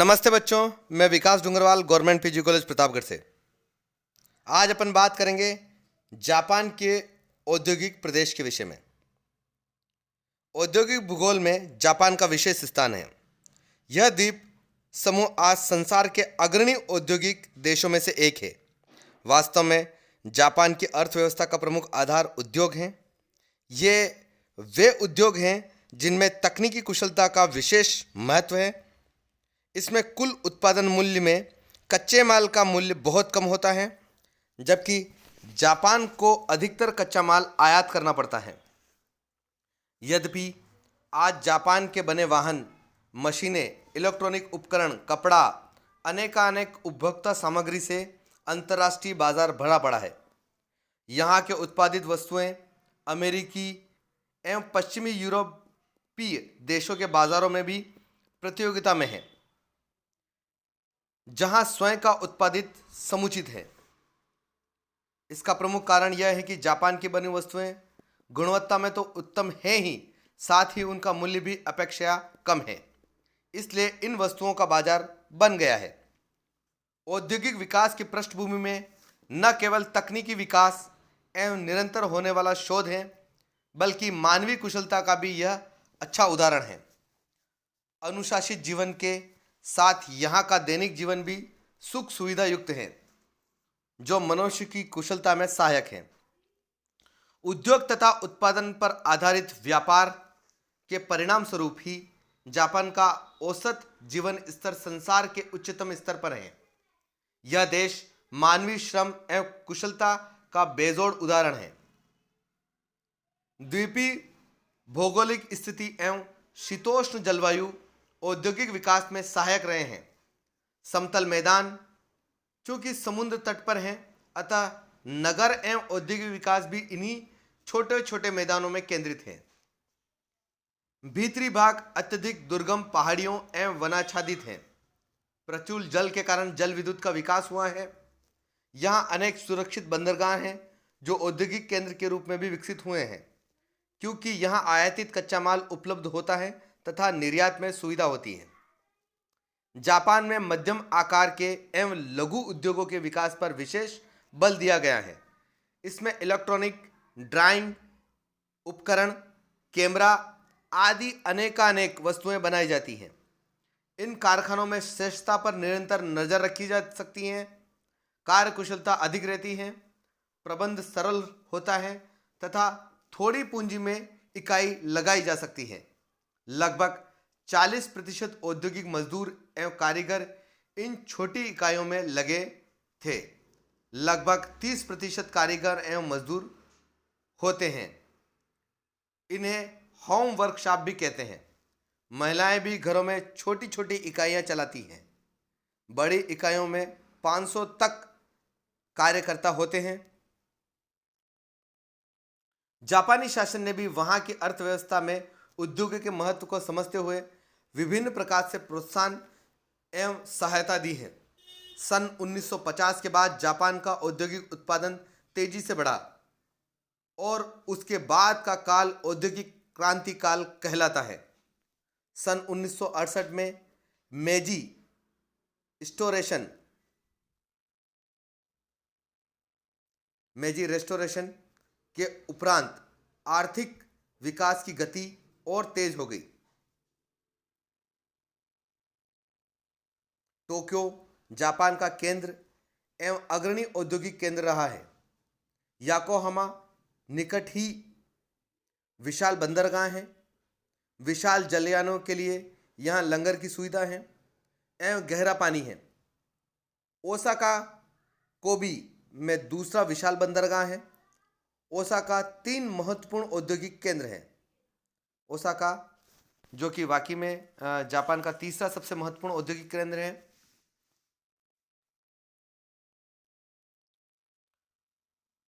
नमस्ते बच्चों, मैं Vikas Dungarwal government PG college Pratapgarh से। आज अपन बात करेंगे जापान के औद्योगिक प्रदेश के विषय में। औद्योगिक भूगोल में जापान का विशेष स्थान है। यह द्वीप समूह आज संसार के अग्रणी औद्योगिक देशों में से एक है। वास्तव में जापान की अर्थव्यवस्था का प्रमुख आधार उद्योग हैं। ये वे उद्योग हैं जिनमें तकनीकी कुशलता का विशेष महत्व है। इसमें कुल उत्पादन मूल्य में कच्चे माल का मूल्य बहुत कम होता है, जबकि जापान को अधिकतर कच्चा माल आयात करना पड़ता है। यद्यपि आज जापान के बने वाहन, मशीनें, इलेक्ट्रॉनिक उपकरण, कपड़ा, अनेकानेक उपभोक्ता सामग्री से अंतर्राष्ट्रीय बाजार भरा पड़ा है। यहाँ के उत्पादित वस्तुएं अमेरिकी एवं पश्चिमी यूरोपीय देशों के बाजारों में भी प्रतियोगिता में हैं, जहां स्वयं का उत्पादित समुचित है। इसका प्रमुख कारण यह है कि जापान की बनी वस्तुएं गुणवत्ता में तो उत्तम है ही, साथ ही उनका मूल्य भी अपेक्षा कम है। इसलिए इन वस्तुओं का बाजार बन गया है। औद्योगिक विकास की पृष्ठभूमि में न केवल तकनीकी विकास एवं निरंतर होने वाला शोध है, बल्कि मानवीय कुशलता का भी यह अच्छा उदाहरण है। अनुशासित जीवन के साथ यहाँ का दैनिक जीवन भी सुख सुविधा युक्त है, जो मनुष्य की कुशलता में सहायक है। उद्योग तथा उत्पादन पर आधारित व्यापार के परिणाम स्वरूप ही जापान का औसत जीवन स्तर संसार के उच्चतम स्तर पर है। यह देश मानवीय श्रम एवं कुशलता का बेजोड़ उदाहरण है। द्वीपीय भौगोलिक स्थिति एवं शीतोष्ण जलवायु औद्योगिक विकास में सहायक रहे हैं। समतल मैदान चूंकि समुद्र तट पर हैं, अतः नगर एवं औद्योगिक विकास भी इन्हीं छोटे छोटे मैदानों में केंद्रित है। भीतरी भाग अत्यधिक दुर्गम पहाड़ियों एवं वनाच्छादित है। प्रचुर जल के कारण जल विद्युत का विकास हुआ है। यहाँ अनेक सुरक्षित बंदरगाह हैं, जो औद्योगिक केंद्र के रूप में भी विकसित हुए हैं, क्योंकि यहाँ आयातित कच्चा माल उपलब्ध होता है तथा निर्यात में सुविधा होती है। जापान में मध्यम आकार के एवं लघु उद्योगों के विकास पर विशेष बल दिया गया है। इसमें इलेक्ट्रॉनिक, ड्राइंग उपकरण, कैमरा आदि अनेकानेक वस्तुएं बनाई जाती हैं। इन कारखानों में श्रेष्ठता पर निरंतर नजर रखी जा सकती है। कार्य कुशलता अधिक रहती है, प्रबंध सरल होता है तथा थोड़ी पूंजी में इकाई लगाई जा सकती है। लगभग 40% औद्योगिक मजदूर एवं कारीगर इन छोटी इकाइयों में लगे थे। लगभग 30% कारीगर एवं मजदूर होते हैं। इन्हें होम वर्कशॉप भी कहते हैं। महिलाएं भी घरों में छोटी छोटी इकाइयां चलाती हैं। बड़ी इकाइयों में 500 तक कार्यकर्ता होते हैं। जापानी शासन ने भी वहां की अर्थव्यवस्था में उद्योग के महत्व को समझते हुए विभिन्न प्रकार से प्रोत्साहन एवं सहायता दी है। सन 1950 के बाद जापान का औद्योगिक उत्पादन तेजी से बढ़ा और उसके बाद का काल औद्योगिक क्रांति काल कहलाता है। सन 1968 में मेजी रेस्टोरेशन के उपरांत आर्थिक विकास की गति और तेज हो गई। टोक्यो जापान का केंद्र एवं अग्रणी औद्योगिक केंद्र रहा है। याकोहामा निकट ही विशाल बंदरगाह हैं। विशाल जलयानों के लिए यहाँ लंगर की सुविधा है एवं गहरा पानी है। ओसाका कोबी में दूसरा विशाल बंदरगाह है। ओसाका 3 महत्वपूर्ण औद्योगिक केंद्र हैं। ओसाका, जो कि वाकई में जापान का तीसरा सबसे महत्वपूर्ण औद्योगिक केंद्र है।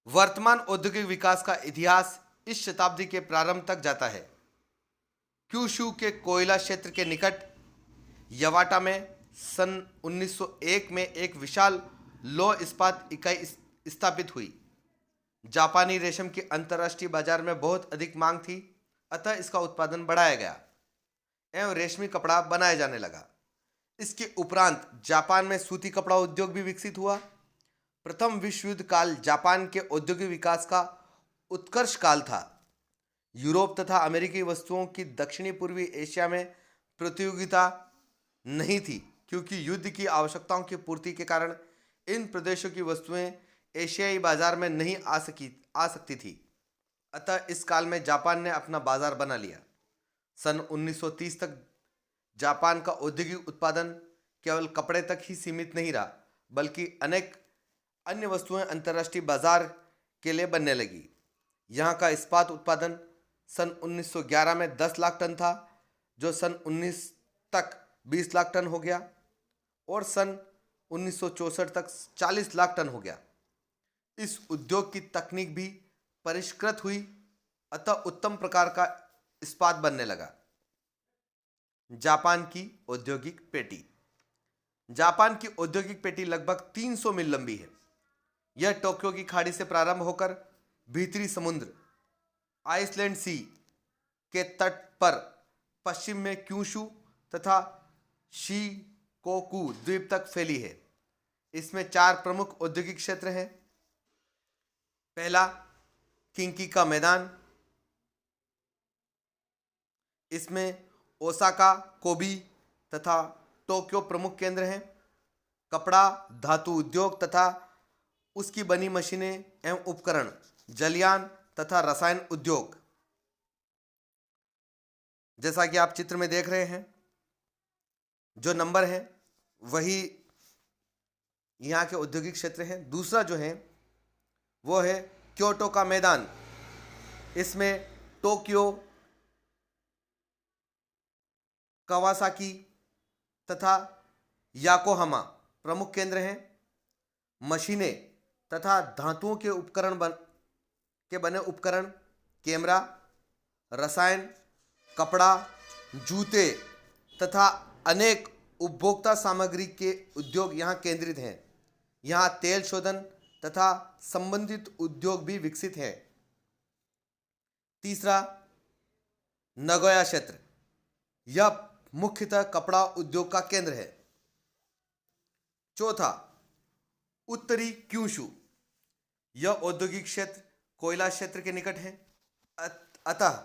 वर्तमान औद्योगिक विकास का इतिहास इस शताब्दी के प्रारंभ तक जाता है। क्यूशू के कोयला क्षेत्र के निकट यवाटा में सन 1901 में एक विशाल लौह इस्पात इकाई स्थापित हुई। जापानी रेशम की अंतर्राष्ट्रीय बाजार में बहुत अधिक मांग थी, अतः इसका उत्पादन बढ़ाया गया एवं रेशमी कपड़ा बनाया जाने लगा। इसके उपरांत जापान में सूती कपड़ा उद्योग भी विकसित हुआ। प्रथम विश्व युद्ध काल जापान के औद्योगिक विकास का उत्कर्ष काल था। यूरोप तथा अमेरिकी वस्तुओं की दक्षिणी पूर्वी एशिया में प्रतियोगिता नहीं थी, क्योंकि युद्ध की आवश्यकताओं की पूर्ति के कारण इन प्रदेशों की वस्तुएं एशियाई बाजार में नहीं आ सकती थी। अतः इस काल में जापान ने अपना बाजार बना लिया। सन 1930 तक जापान का औद्योगिक उत्पादन केवल कपड़े तक ही सीमित नहीं रहा, बल्कि अनेक अन्य वस्तुएं अंतर्राष्ट्रीय बाजार के लिए बनने लगी। यहाँ का इस्पात उत्पादन सन 1911 में 10 लाख टन था, जो सन 19 तक 20 लाख टन हो गया और सन 1964 तक 40 लाख टन हो गया। इस उद्योग की तकनीक भी परिष्कृत हुई, अतः उत्तम प्रकार का इस्पात बनने लगा। जापान की औद्योगिक पेटी। जापान की औद्योगिक पेटी लगभग 300 मील लंबी है। यह टोक्यो की खाड़ी से प्रारंभ होकर भीतरी समुद्र आइसलैंड सी के तट पर पश्चिम में क्यूशू तथा शिकोकू द्वीप तक फैली है। इसमें 4 प्रमुख औद्योगिक क्षेत्र हैं। पहला, किंकी का मैदान। इसमें ओसाका, कोबी तथा टोक्यो प्रमुख केंद्र हैं। कपड़ा, धातु उद्योग तथा उसकी बनी मशीनें एवं उपकरण, जलयान तथा रसायन उद्योग। जैसा कि आप चित्र में देख रहे हैं, जो नंबर है वही यहाँ के औद्योगिक क्षेत्र हैं। दूसरा जो है वो है क्योटो का मैदान। इसमें टोक्यो, कावासाकी तथा याकोहामा प्रमुख केंद्र हैं। मशीनें तथा धातुओं के बने उपकरण, कैमरा, रसायन, कपड़ा, जूते तथा अनेक उपभोक्ता सामग्री के उद्योग यहाँ केंद्रित हैं। यहाँ तेल शोधन तथा संबंधित उद्योग भी विकसित हैं। तीसरा, नगोया क्षेत्र। यह मुख्यतः कपड़ा उद्योग का केंद्र है। चौथा, उत्तरी क्यूशू। यह औद्योगिक क्षेत्र कोयला क्षेत्र के निकट है, अतः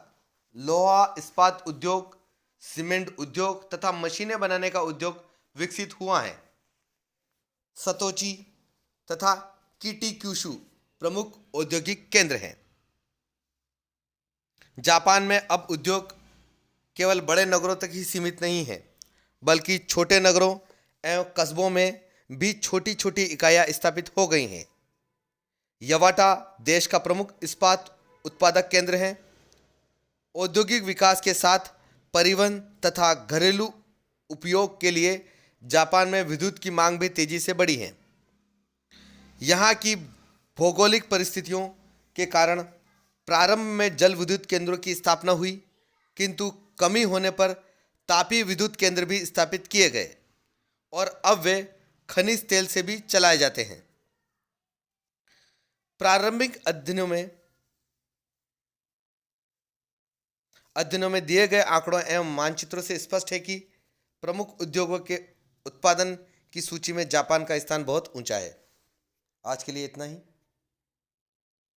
लोहा इस्पात उद्योग, सीमेंट उद्योग तथा मशीनें बनाने का उद्योग विकसित हुआ है। सतोची तथा किटी क्यूशू प्रमुख औद्योगिक केंद्र हैं। जापान में अब उद्योग केवल बड़े नगरों तक ही सीमित नहीं है, बल्कि छोटे नगरों एवं कस्बों में भी छोटी छोटी इकाइयां स्थापित हो गई हैं। यवाटा देश का प्रमुख इस्पात उत्पादक केंद्र है। औद्योगिक विकास के साथ परिवहन तथा घरेलू उपयोग के लिए जापान में विद्युत की मांग भी तेजी से बढ़ी है। यहाँ की भौगोलिक परिस्थितियों के कारण प्रारंभ में जल विद्युत केंद्रों की स्थापना हुई, किंतु कमी होने पर तापीय विद्युत केंद्र भी स्थापित किए गए और अब वे खनिज तेल से भी चलाए जाते हैं। प्रारंभिक अध्ययनों में दिए गए आंकड़ों एवं मानचित्रों से स्पष्ट है कि प्रमुख उद्योगों के उत्पादन की सूची में जापान का स्थान बहुत ऊंचा है। आज के लिए इतना ही।